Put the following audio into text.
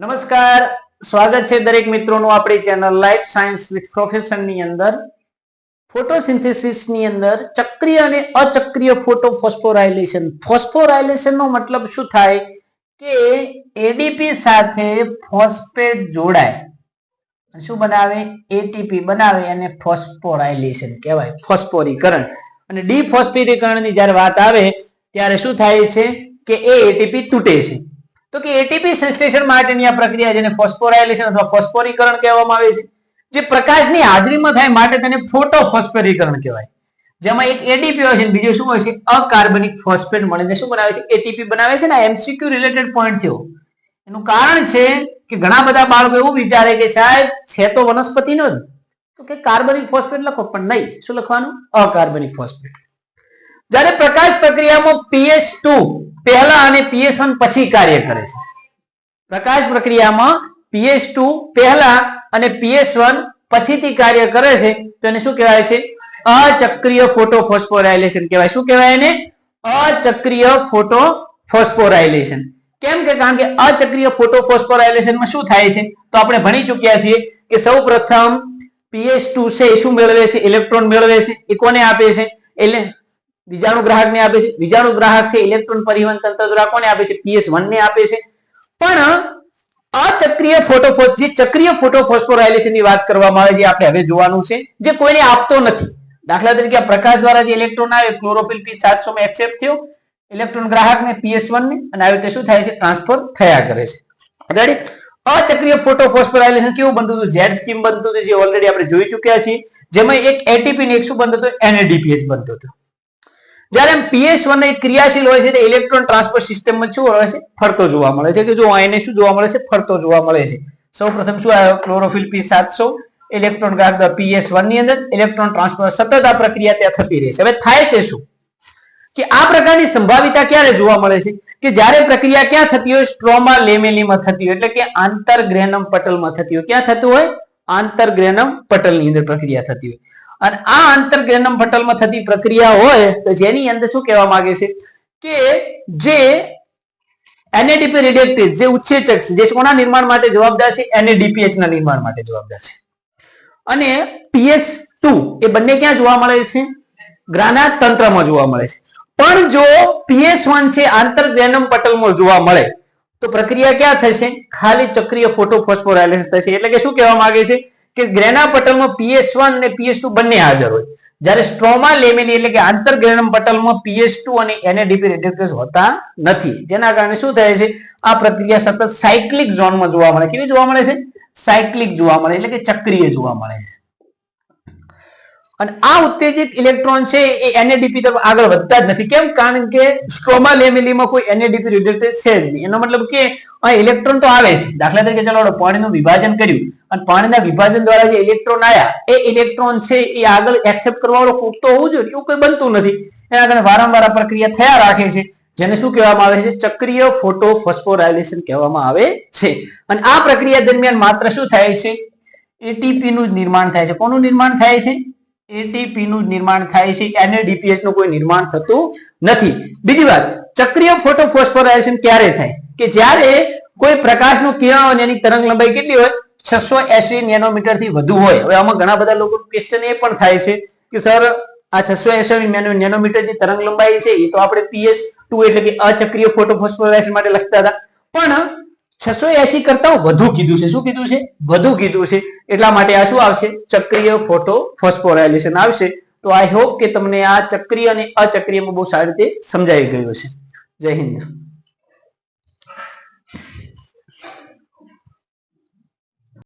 નમસ્કાર, સ્વાગત છે દરેક મિત્રોનું આપણી channel life science with professor ની અંદર. ફોટોસિન્થેસિસ ની અંદર ચક્રીય અને અચક્રીય ફોટોફોસ્ફોરાયલેશન. ફોસ્ફોરાયલેશન નો મતલબ શું થાય કે એડીપી સાથે ફોસ્ફેટ જોડાય, શું બનાવે? એટીપી બનાવે અને ફોસ્ફોરાયલેશન કહેવાય, ફોસ્ફોરીકરણ. અને ડીફોસ્ફોરીકરણ ની જ્યારે વાત આવે ત્યારે શું થાય છે કે એ એટીપી તૂટે છે. તો કે એટીપી સંશ્લેષણ માટેની આ પ્રક્રિયા જેને ફોસ્ફોરાયલેશન અથવા ફોસ્ફોરીકરણ કહેવામાં આવે છે, જે પ્રકાશની હાજરીમાં થાય માટે તેને ફોટોફોસ્ફોરીકરણ કહેવાય. જેમાં એક એડીપી હોય છે અને બીજો શું હોય છે? અકાર્બનિક ફોસ્ફેટ મળીને શું બનાવે છે? એટીપી બનાવે છે. ને એમસીક્યુ રિલેટેડ પોઈન્ટ થયો. એનું કારણ છે કે ઘણા બધા બાળકો એવું વિચારે કે સાહેબ છે તો વનસ્પતિનો જ, તો કે કાર્બનિક ફોસ્ફેટ લખો, પણ નહીં. શું લખવાનું? અકાર્બનિક ફોસ્ફેટ. જ્યારે પ્રકાશ પ્રક્રિયામાં PS2 પહેલા અને PS1 પછી કાર્ય કરે છે. પ્રકાશ પ્રક્રિયામાં PS2 પહેલા અને PS1 પછીથી કાર્ય કરે છે તો એને શું કહેવાય છે? અચક્રીય ફોટોફોસ્ફોરાયલેશન કહેવાય. શું કહેવાય એને? અચક્રીય ફોટોફોસ્ફોરાયલેશન. કેમ કે કારણ કે અચક્રીય ફોટોફોસ્ફોરાયલેશનમાં શું થાય છે તો આપણે ભણી ચૂક્યા છીએ કે સૌપ્રથમ PS2 છે શું મેળવે છે? ઇલેક્ટ્રોન મેળવે છે. એ કોને આપે છે? એટલે બીજાણુ ગ્રાહકને આપે છે. બીજાણુ ગ્રાહક છે ઇલેક્ટ્રોન પરિવહન તંત્ર દ્વારા કોને આપે છે? PS1 ને આપે છે. પણ અચક્રીય ચક્રીય ફોટોફોસ્ફોરાયલેશન ની વાત કરવામાં આવે છે, આપણે હવે જોવાનું છે, જે કોઈને આપતો નથી. દાખલા તરીકે પ્રકાશ દ્વારા જે ઇલેક્ટ્રોન આવે, ક્લોરોફિલ P700 માં એક્સેપ્ટ થયો, ઇલેક્ટ્રોન ગ્રાહકને PS1 ને, અને આવી રીતે શું થાય છે? ટ્રાન્સફર થયા કરે છે. રેડી? અચક્રીય ફોટોફોસ્ફોરાયલેશન કેવું બનતું હતું? ઝેડ સ્કીમ બનતું હતું, જે ઓલરેડી આપણે જોઈ ચૂક્યા છીએ. જેમાં એક એટીપી ને એક શું બનતું હતું? NADPH બનતું હતું. જ્યારે PS1 એક ક્રિયાશીલ હોય છે, તે ઇલેક્ટ્રોન ટ્રાન્સફર સિસ્ટમમાં શું હોય છે? ફરતો જોવા મળે છે. કે જો એને શું જોવા મળે છે? ફરતો જોવા મળે છે. સૌપ્રથમ શું આવ્યો? ક્લોરોફિલ P700 ઇલેક્ટ્રોન ગ્રાહક PS1 ની અંદર ઇલેક્ટ્રોન ટ્રાન્સફર, સતત આ પ્રક્રિયા ત્યાં થતી રહે છે. હવે થાય છે શું કે આ પ્રકારની સંભાવિતા ક્યારે જોવા મળે છે કે જ્યારે પ્રક્રિયા ક્યાં થતી હોય? સ્ટ્રોમા લેમેલીમાં થતી હોય, એટલે કે આંતરગ્રેનમ પટલમાં થતી હોય. ક્યાં થતું હોય? આંતરગ્રેનમ પટલની અંદર પ્રક્રિયા થતી હોય. અને આ આંતરગ્રેનમ પટલમાં થતી પ્રક્રિયા હોય તો જેની અંદર શું કહેવા માંગે છે કે જે NADP રિડક્ટેઝ, જે ઉત્સેચક છે, જે કોના નિર્માણ માટે જવાબદાર છે? NADPH ના નિર્માણ માટે જવાબદાર છે. અને PS2 એ બંને ક્યાં જોવા મળે છે? ગ્રાના તંત્રમાં જોવા મળે છે. પણ જો PS1 છે આંતરગ્રેનમ પટલમાં જોવા મળે તો પ્રક્રિયા ક્યાં થશે? ખાલી ચક્રીય ફોટોફોસ્ફોરાયલેશન થશે. એટલે કે શું કહેવા માંગે છે કે ગ્રેના પટલમાં PS1 અને PS2 બંને હાજર હોય, જ્યારે સ્ટ્રોમા લેમેલી એટલે કે આંતરગ્રેનમ પટલમાં PS2 અને NADP રિડક્ટેઝ હોતા નથી. જેના કારણે શું થાય છે? આ પ્રક્રિયા સતત સાયક્લિક ઝોનમાં જોવા મળે. કેવી જોવા મળે છે? સાયક્લિક જોવા મળે, એટલે કે ચક્રીય જોવા મળે છે. અને આ ઉત્તેજિત ઇલેક્ટ્રોન છે એ NADP તરફ આગળ વધતા જ નથી. કેમ? કારણ કે સ્ટ્રોમા લેમેલીમાં કોઈ NADP રિડક્ટેઝ છે જ નહીં. એનો મતલબ કે અહીં ઇલેક્ટ્રોન તો આવે છે. દાખલા તરીકે ચાલો પાણીનું વિભાજન કર્યું અને પાણીના વિભાજન દ્વારા જે ઇલેક્ટ્રોન આવ્યા, એ ઇલેક્ટ્રોન છે એ આગળ એક્સેપ્ટ કરવા વાળો કોક તો હોવું જોઈએ. એવું કોઈ બનતું નથી. એના કારણે વારંવાર આ પ્રક્રિયા થયા રાખે છે, જેને શું કહેવામાં આવે છે? ચક્રીય ફોટોફોસ્ફોરાયલેશન કહેવામાં આવે છે. અને આ પ્રક્રિયા દરમિયાન માત્ર શું થાય છે? એટીપી નું જ નિર્માણ થાય છે. કોનું નિર્માણ થાય છે? એટીપી નું નિર્માણ થાય છે. NADPH નું કોઈ નિર્માણ થતું નથી. બીજી વાત, ચક્રીય ફોટોફોસ્ફોરાયલેશન ક્યારે થાય? કે જ્યારે કોઈ પ્રકાશનું કિરણ હોય એની તરંગ લંબાઈ કેટલી હોય? 680 નેનોમીટર થી વધુ હોય. હવે આમાં ઘણા બધા લોકો ક્વેશ્ચન એ પણ થાય છે કે સર આ 680 નેનોમીટર ની તરંગ લંબાઈ છે એ તો આપણે PS2 એટલે કે અચક્રીય ફોટોફોસ્ફોરાયલેશન માટે લખતા હતા, પણ 680 કરતા વધુ કીધું છે. શું કીધું છે? વધુ કીધું છે. એટલા માટે આ શું આવશે? ચક્રીય ફોટોફોસ્ફોરાયલેશન આવશે. તો આઈ હોપ કે તમને આ ચક્રીય અને અચક્રીયમાં બહુ સારી રીતે સમજાઈ ગયું છે. જય હિન્દ.